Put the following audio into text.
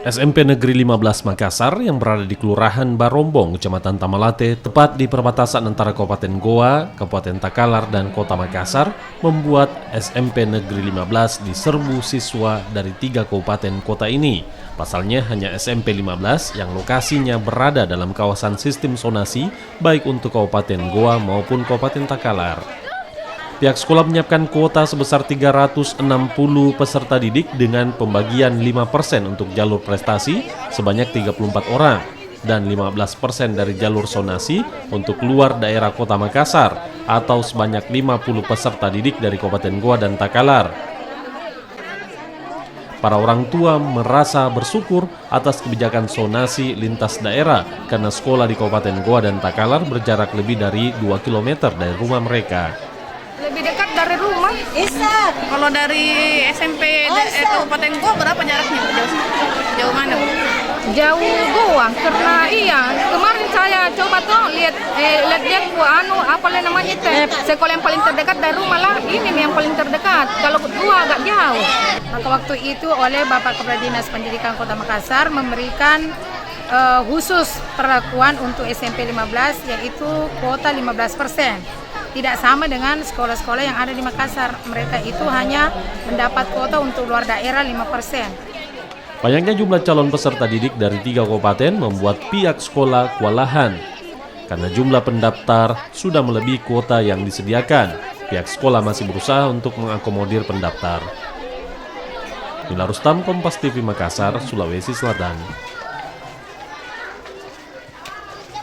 SMP Negeri 15 Makassar yang berada di Kelurahan Barombong, Kecamatan Tamalate, tepat di perbatasan antara Kabupaten Goa, Kabupaten Takalar, dan Kota Makassar, membuat SMP Negeri 15 diserbu siswa dari 3 kabupaten kota ini. Pasalnya hanya SMP 15 yang lokasinya berada dalam kawasan sistem zonasi, baik untuk Kabupaten Goa maupun Kabupaten Takalar. Pihak sekolah menyiapkan kuota sebesar 360 peserta didik dengan pembagian 5% untuk jalur prestasi sebanyak 34 orang dan 15% dari jalur zonasi untuk luar daerah Kota Makassar atau sebanyak 50 peserta didik dari Kabupaten Goa dan Takalar. Para orang tua merasa bersyukur atas kebijakan zonasi lintas daerah karena sekolah di Kabupaten Goa dan Takalar berjarak lebih dari 2 km dari rumah mereka. Lebih dekat dari rumah. Kalau dari SMP Kabupaten Goa berapa jaraknya? Jauh mana? Jauh Goa, karena kemarin saya coba tuh lihat apa namanya sekolah yang paling terdekat dari rumah lah, ini nih yang paling terdekat. Kalau Goa agak jauh. Maka waktu itu oleh Bapak Kepala Dinas Pendidikan Kota Makassar memberikan khusus perlakuan untuk SMP 15 yaitu kuota 15%. Tidak sama dengan sekolah-sekolah yang ada di Makassar. Mereka itu hanya mendapat kuota untuk luar daerah 5%. Banyaknya jumlah calon peserta didik dari 3 kabupaten membuat pihak sekolah kewalahan. Karena jumlah pendaftar sudah melebihi kuota yang disediakan, pihak sekolah masih berusaha untuk mengakomodir pendaftar. Nila Rustam, Kompas TV Makassar, Sulawesi Selatan.